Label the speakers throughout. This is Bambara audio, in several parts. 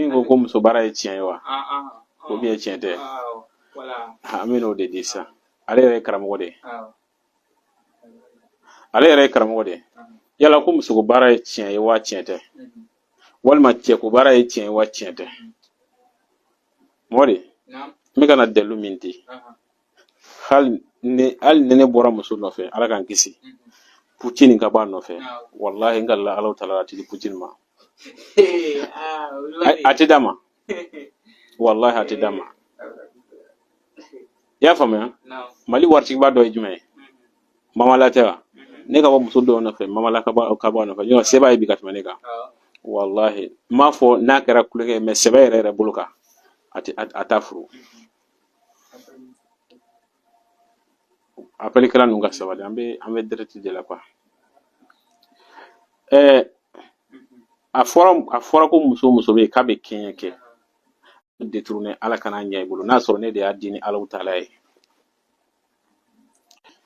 Speaker 1: min ko muso baara ye tiɲɛ ye wa ko bien tiɲɛ tɛ an bɛ n'o de di sisan ale yɛrɛ ye karamɔgɔ de ye ale yɛrɛ ye karamɔgɔ de ye yala ko muso ko baara ye tiɲɛ ye wa tiɲɛ tɛ walima cɛ ko baara ye tiɲɛ ye wa tiɲɛ tɛ mɔdi n bɛ ka na dalilu min di hali ni ne bɔra muso nɔfɛ ala k'an kisi Putin ka bɔ a nɔfɛ wallahi n ka ala taala ti di Putin ma a tɛ d'a ma wallahi a tɛ d'a ma i y'a faamuya Mali waritigiba dɔ ye jumɛn ye Mamala tɛ wa ne ka bɔ muso dɔw nɔfɛ Mamala ka bɔ a nɔfɛ ɲɔgɔn sɛbɛn ye bi ka tɛmɛ ne kan wallahi n m'a fɔ n'a kɛra kulonkɛ mais sɛbɛn yɛrɛ bolo kan a t'a furu appelikɛla ninnu ka sabali an bɛ direct de la quoi a fɔra ko muso bɛ yen k'a bɛ kɛɲɛ kɛ détourner ala kana ɲɛ i bolo n'a sɔrɔ ne de y'a di ni Alahu taala ye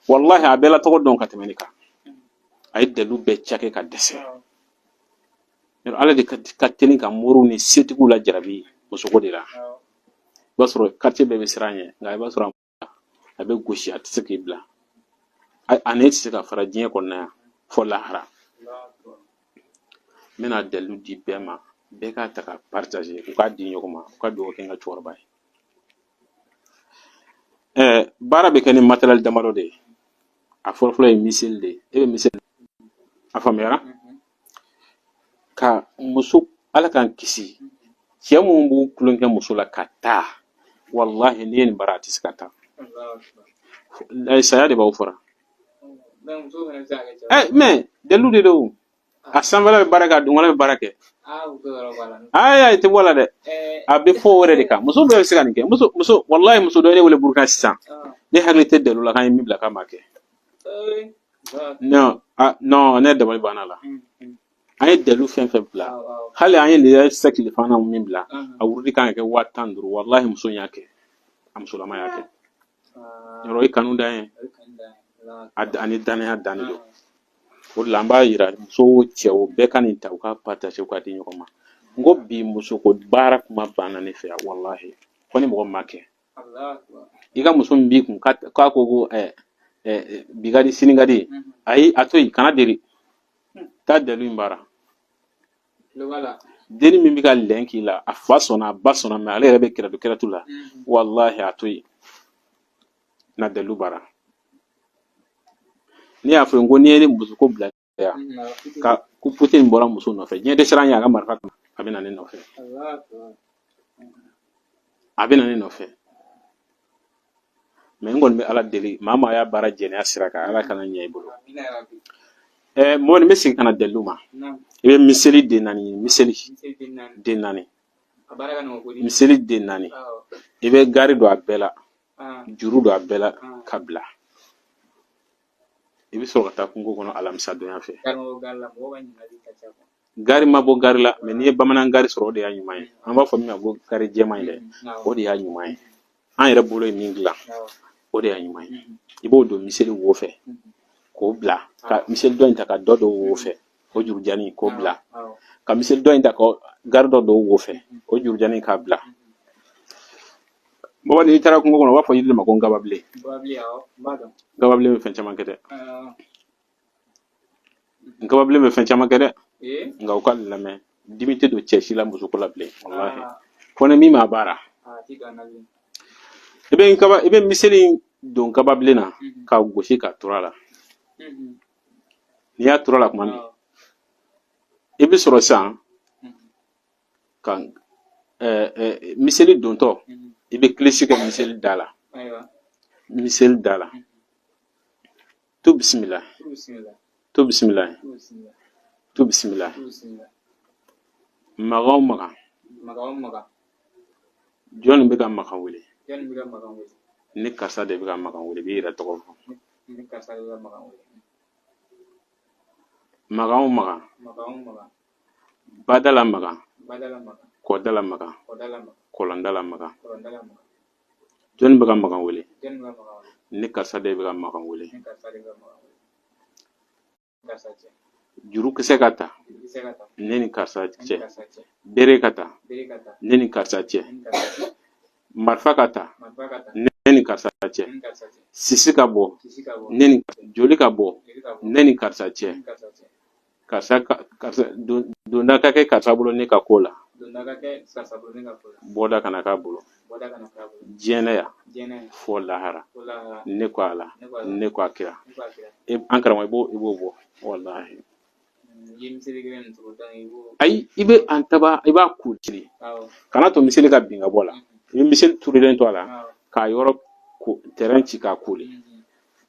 Speaker 1: wallahi a bɛɛ la tɔgɔ dɔn ka tɛmɛ ne kan a ye dalilu bɛɛ cakɛ ka dɛsɛ ala de ka teli ka moriw ni setigiw la jarabi musoko de la i b'a sɔrɔ quartier bɛɛ bɛ siran ɲɛ nka i b'a sɔrɔ a bɛ gosi a tɛ se k'i bila a ne tɛ se ka fara diɲɛ kɔnɔna yan fɔ lahara n bɛna dalilu di bɛɛ ma bɛɛ k'a ta ka partager u k'a di ɲɔgɔn ma u ka dugawu kɛ n ka cɛkɔrɔba ye baara bɛ kɛ ni matériel damadɔ de ye a fɔlɔfɔlɔ ye miseli de ye e bɛ miseli a faamuyara ka muso ala k'an kisi cɛ minnu b'u kulonkɛ muso la ka taa wallahi n'i ye nin baara a tɛ se ka taa saya de b'aw fɔra mais dalilu de don a sanfɛla bɛ baara kɛ a dugumala bɛ baara kɛ ayi tɛ bɔ a la dɛ a bɛ fɔ o yɛrɛ de kan muso bɛɛ bɛ se ka nin kɛ muso wallahi muso dɔ ye ne wele Burukina sisan ne hakili tɛ dalilu la k'an ye min bila k'a ma kɛ non ne dabali banna la an ye dalilu fɛn fɛn bila hali an ye les siècles fana min bila a wurudi kan ka kɛ 15,000 wallahi muso y'a kɛ a musolama y'a kɛ yɔrɔ i kanu dan ye ani danaya dan de don o de la an b'a yira muso cɛw bɛɛ ka nin ta u ka partager u ka di ɲɔgɔn ma n ko bi muso ko baara kuma banna ne fɛ yan wallahi ko ni mɔgɔ ma kɛ i ka muso min b'i kun k'a ko bi ka di sini ka di ayi a to yen kana deri taa dalilu in baara deni min bɛ ka lɛn k'i la a fa sɔnna a ba sɔnna mais ale yɛrɛ bɛ kɛrɛtu la wallahi a to yen na dalilu baara ne y'a fɔ n ko n'i ye muso ko bila yan ka ko Putin bɔra muso nɔfɛ diɲɛ tɛ siran ɲɛ a ka marifa kama a bɛ na ne nɔfɛ mais n kɔni bɛ ala deli maa maa y'a baara jɛnɛya sira kan ala kana ɲɛ i bolo mɔgɔ nin bɛ segin ka na dalilu ma i bɛ miseli den naani miseli den naani miseli den naani i bɛ gari don a bɛɛ la juru don a bɛɛ la ka bila i bɛ sɔrɔ ka taa kungo kɔnɔ alamisa donya fɛ gari ma bɔ gari la mais n'i ye bamanan gari sɔrɔ o de y'a ɲuman ye an b'a fɔ min ma ko gari jɛman ye dɛ o de y'a ɲuman ye an yɛrɛ bolo ye min dilan o de y'a ɲuman ye i b'o don miseli wo fɛ k'o bila ka miseli dɔ in ta ka dɔ don wo fɛ o jurujani k'o bila ka miseli dɔ in ta ka gari dɔ don wo fɛ o jurujani k'a bila baba n'i taara kungo kɔnɔ u b'a fɔ yiri de ma ko gababilen gababilen bɛ fɛn caman kɛ dɛ gababilen bɛ fɛn caman kɛ dɛ nka u ka lamɛn dimi tɛ don cɛ si la muso ko la bilen wallahi fɔ ni min m'a baara i bɛ miseli don gababilen na ka gosi ka tura la n'i y'a tura la tuma min i bɛ sɔrɔ sisan ka miseli dontɔ i bɛ kilisi kɛ miseli da la to bisimila magan o magan jɔnni bɛ ka magan wele ni karisa de bɛ ka magan wele i b'i yɛrɛ tɔgɔ fɔ magan o magan badala magan kɔdala magan kɔlɔndala magan jɔnni bɛ ka magan wele ni karisa de bɛ ka magan wele juru kisɛ ka ta ne ni karisa cɛ, bere ka ta ne ni karisa cɛ, marifa ka ta ne ni karisa cɛ, sisi ka bɔ ne ni joli ka bɔ ne ni karisa cɛ, karisa donda ka kɛ karisa bolo ne ka ko la, bɔda kana k'a bolo, diɲɛnɛya fɔ lahara, ne ko a la ne ko a kira, an karamɔgɔ i b'o bɔ wallahi. Ayi i bɛ an taba i b'a kutiri kana to miseli ka bin ka bɔ la, i bɛ miseli turilen to a la k'a yɔrɔ terrain ci k'a koli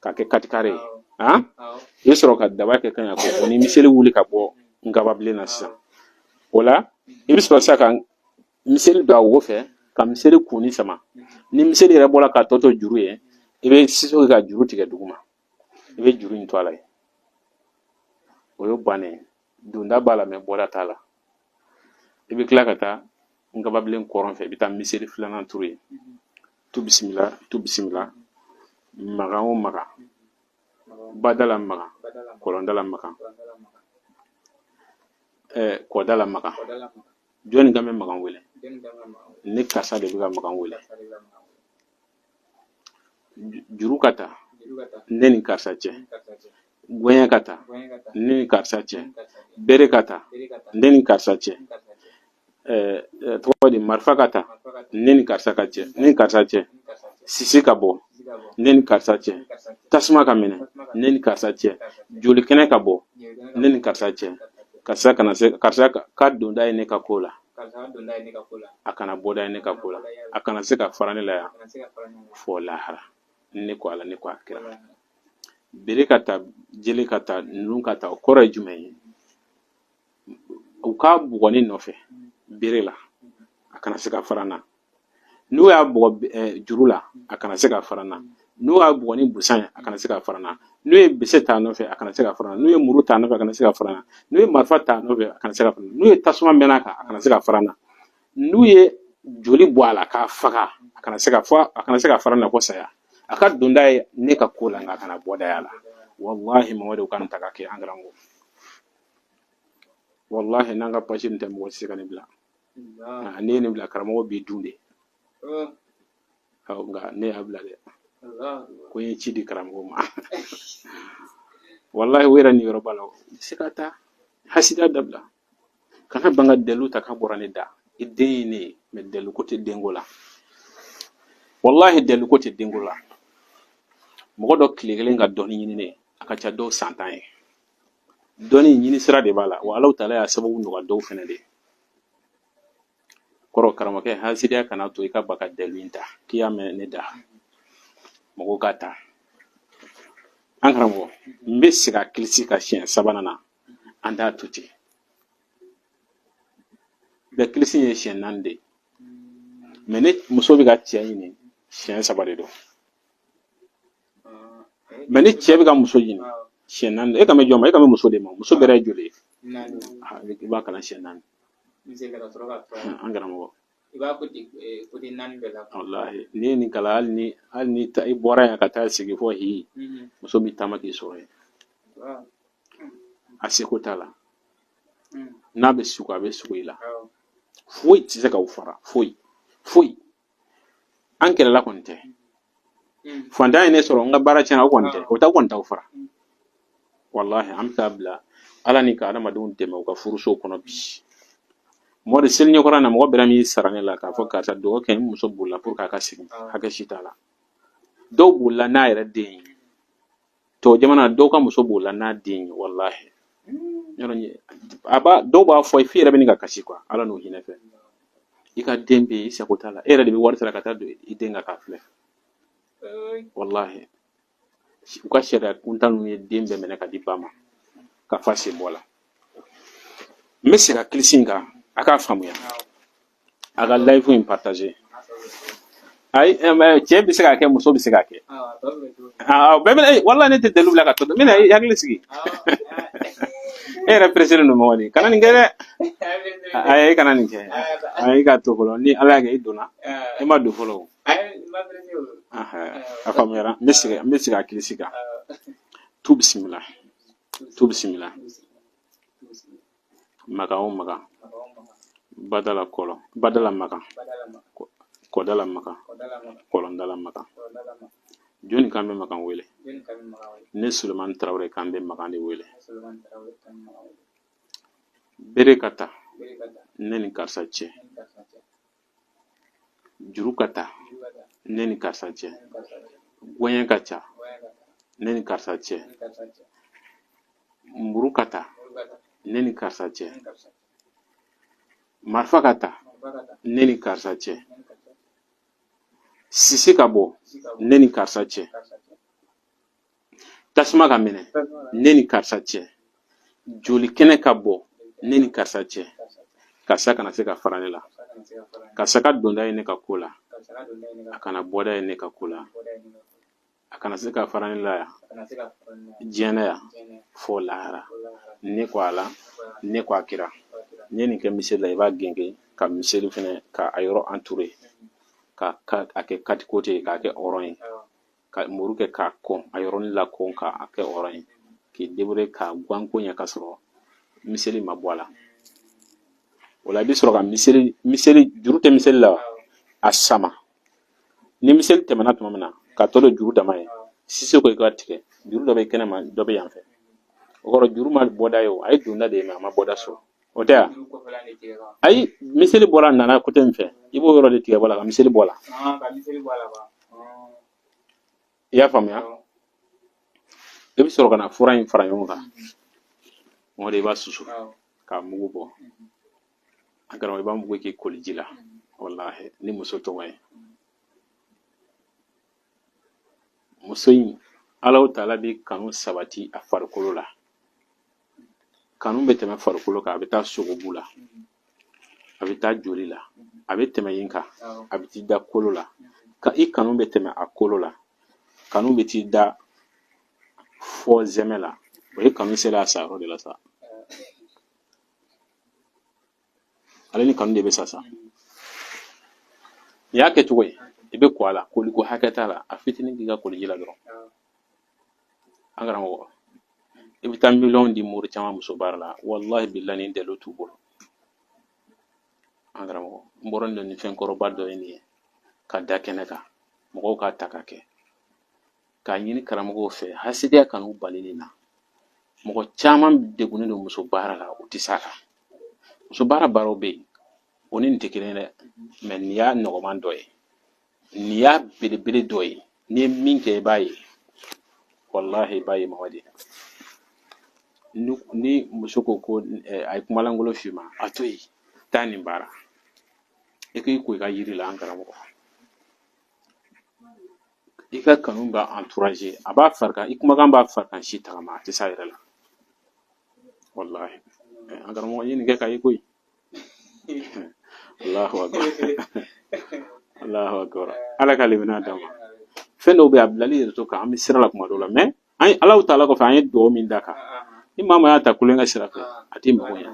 Speaker 1: k'a kɛ katikare ye, i bɛ sɔrɔ ka daba kɛ kan ko ni miseli wuli ka bɔ ngababilen na sisan, o la i bɛ sɔrɔ sisan ka miseli don a wo fɛ ka miseli kuni sama, ni miseli yɛrɛ bɔra ka tɔ to juru ye i bɛ siso ka juru tigɛ duguma, i bɛ juru in to a la, o ye bannen donda b'a la mɛ bɔda t'a la, i bɛ tila ka taa ngababilen kɔrɔn fɛ i bɛ taa miseli filanan turu ye, tu bisimila magan o magan, badala magan, kɔlɔndala magan, kɔdala magan, jɔnni ka bɛ magan wele, ne karisa de bɛ ka magan wele, juru ka ta ne ni karisa cɛ, gɔɲɛ ka ta ne ni karisa cɛ, bere ka ta ne ni karisa cɛ, tɔgɔ di marifa ka ta ne ni karisa cɛ, sisi ka bɔ ne ni karisa cɛ, tasuma ka minɛ ne ni karisa cɛ, joli kɛnɛ ka bɔ ne ni karisa cɛ, karisa ka donda ye ne ka ko la, a kana bɔda ye ne ka ko la, a kana se ka fara ne la yan fɔ lahara, ne ko ala ne ko a kira. Bere ka ta jeli ka ta ninnu ka ta o kɔrɔ ye jumɛn ye? U ka bugɔ ne nɔfɛ bere la a kana se ka fara n na, n'u y'a bugɔ juru la a kana se ka fara n na, n'u y'a bugɔ ni busan ye a kana se ka fara n na, n'u ye bese ta nɔfɛ a kana se ka fara n na, n'u ye muru ta nɔfɛ a kana se ka fara n na, n'u ye marifa ta nɔfɛ a kana se ka fara n na, n'u ye tasuma mɛn'a kan a kana se ka fara n na, n'u ye joli bɔ a la k'a faga a kana se ka fara n na ko saya, a ka donda ye ne ka ko la nka a kana bɔda la. Wallahi Mamadu kan ta ka kɛ an garango, wallahi n'an ka pasi tɛ mɔgɔ si se ka ne bila, ne ye ne bila karamɔgɔ b'i dun de, nka ne y'a bila dɛ ko n ye ci di karamɔgɔ ma wallahi o yɛrɛ ni yɔrɔ b'a la, se ka taa hasida dabila, kana ban ka dalilu ta k'a bɔra ne da, i den ye ne ye mɛ dalilu ko tɛ denko la, wallahi dalilu ko tɛ denko la, mɔgɔ dɔ tile kelen ka dɔnni ɲini ne a ka ca dɔw san 10 ye, dɔnni ɲini sira de b'a la wa Alahu Taala y'a sababu nɔgɔya dɔw fɛnɛ de, kɔrɔ karamɔgɔkɛ hasidiya kana to i ka ba ka dalilu in ta k'i y'a mɛn ne da, mɔgɔw ka ta. An karamɔgɔ n bɛ segin a kilisi ka siɲɛ 3nan na an t'a to ten, bɛɛ kilisi ye siɲɛ 4 de, mɛ ne muso bɛ ka cɛ ɲini siɲɛ 3 de don, mɛ ne cɛ bɛ ka muso ɲini siɲɛ 4 de, e ka mɛn jɔn ma, e ka mɛn muso de ma, muso bɛrɛ ye joli ye? I b'a kalan siɲɛ 4, an karamɔgɔ wallahi n'i ye nin kalan hali ni i bɔra yan ka taa sigi fɔ hi muso bɛ taama k'i sɔrɔ yen, a seko t'a la, n'a bɛ sugo a bɛ sugo i la, foyi tɛ se k'aw fara, foyi an kɛlɛla kɔni tɛ, fantan ye ne sɔrɔ n ka baara tiɲɛna o kɔni tɛ, o kɔni t'aw fara, wallahi an bɛ taa bila ala ni ka adamadenw dɛmɛ u ka furusow kɔnɔ bi, mɔgɔ de seli ɲɛkɔrɔ na mɔgɔ bɛɛ min sara ne la k'a fɔ karisa dɔgɔ kɛ n muso bolila pour k'a ka segin, hakɛ si t'a la, dɔw bolila n'a yɛrɛ den ye, tɔ jamana dɔw ka muso bolila n'a den ye, wallahi dɔw b'a fɔ f'i yɛrɛ bɛ nin ka kasi quoi, ala n'o hinɛ fɛ, i ka den bɛ yen i sago t'a la, e yɛrɛ de bɛ wari sara ka taa don i den ka k'a filɛ, wallahi u ka sariya kuntan ninnu ye den bɛɛ minɛ ka di ba ma ka fa sen bɔ la. N bɛ segin a kilisi in kan a k'a faamuya, a ka live in partager, ayi cɛ bɛ se k'a kɛ muso bɛ se k'a kɛ, wallahi ne tɛ dalilu bila ka to, n bɛna i hakili sigi, e yɛrɛ presser don Mamadi, kana nin kɛ dɛ, ayi e kana nin kɛ, ayi i ka to fɔlɔ, ni ala y'a kɛ i donna i ma don fɔlɔ, a faamuyara, n bɛ segin a kilisi kan, tu bisimila maka o maka badala kolo badala maka kodala maka kolondala maka joni kambe maka wele ne Suleman Traoré kambe maka de wele bere kata neni karsa cɛ juru kata neni karsa cɛ goɲɛ ka ca neni karsa cɛ mburu kata neni karsa cɛ marifa kata neni karsa cɛ sisi ka bɔ neni karsa cɛ tasuma ka minɛ neni karsa cɛ joli kɛnɛ ka bɔ neni karsa cɛ karsa kana se ka fara ne la karsa ka donda ye ne ka ko la a kana bɔda ye ne ka ko la a kana se ka fara ne la ya diɲɛ ya fo lahara ne ko a la ne ko a kira ne nin kɛ miseli la i b'a genge ka miseli fɛnɛ ka a yɔrɔ entouré ka a kɛ kati kote k'a kɛ hɔrɔn ye ka muru kɛ k'a kɔn a yɔrɔnin la kɔn k'a kɛ hɔrɔn ye k'i débrouiller ka guwan ko ɲɛ ka sɔrɔ miseli ma bɔ a la o la i bɛ sɔrɔ ka miseli juru tɛ miseli la a sama ni miseli tɛmɛna tuma min na ka tɔ don juru dama ye sise ko i ka tigɛ juru dɔ bɛ kɛnɛma dɔ bɛ yan fɛ o kɔrɔ juru ma bɔda ye o a ye donda de ye mɛ a ma bɔda sɔrɔ o tɛ yan ayi miseli bɔra nana côté min fɛ i b'o yɔrɔ de tigɛ bɔ la ka miseli bɔ la i y'a faamuya i bɛ sɔrɔ ka na fura in fara ɲɔgɔn kan o de i b'a susu k'a mugu bɔ a karamɔgɔ i b'a mugu k'i koli ji la walahi ni muso tɔgɔ ye muso in Alahu Taala bɛ kanu sabati a farikolo la kanu bɛ tɛmɛ farikolo kan a bɛ taa sogobu la a bɛ taa joli la a bɛ tɛmɛ yen kan a bɛ t'i da kolo la ka i kanu bɛ tɛmɛ a kolo la kanu bɛ t'i da fɔ zɛmɛ la o ye kanu sera a sa yɔrɔ de la sa ale ni kanu de bɛ sa n'i y'a kɛ cogo ye i bɛ ko a la koliko hakɛ t'a la a fitinin k'i ka koliji la dɔrɔn an karamɔgɔ i bɛ taa miliyɔn di mori caman muso baara la wallahi billahi ni dalo t'u bolo an karamɔgɔ n bɔra nin fɛn kɔrɔba dɔ ye nin ye ka da kɛnɛ kan mɔgɔw k'a ta ka kɛ k'a ɲini karamɔgɔw fɛ hasidiya kanu balili na mɔgɔ caman degunnen don muso baara la u tɛ s'a kan muso baara baaraw bɛ yen o ni nin tɛ kelen dɛ mɛ nin y'a nɔgɔman dɔ ye nin y'a belebele dɔ ye n'i ye min kɛ i b'a ye wallahi i b'a ye Mamadi ni muso ko ko a ye kumalangolo f'i ma a to yen taa nin baara i k'i ko i ka yiri la an karamɔgɔ i ka kanu b'a entouragé a b'a farikan i kumakan b'a farikan si tagama a tɛ s'a yɛrɛ la wallahi an karamɔgɔ n ye nin kɛ k'a ye koyi Allahu akbar Allahu akbar ala ka lemina d'a ma fɛn dɔw bɛ a bilali yɛrɛ to kan an bɛ sira la kuma dɔw la mɛ an ye Alahu Taala kɔfɛ an ye dugawu min d'a kan ni maa ma y'a ta kulonkɛ sira fɛ a tɛ mago ɲɛ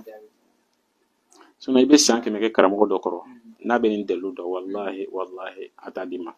Speaker 1: sinon i bɛ san 100 kɛ karamɔgɔ dɔ kɔrɔ n'a bɛ nin dalilu dɔn wallahi wallahi a t'a d'i ma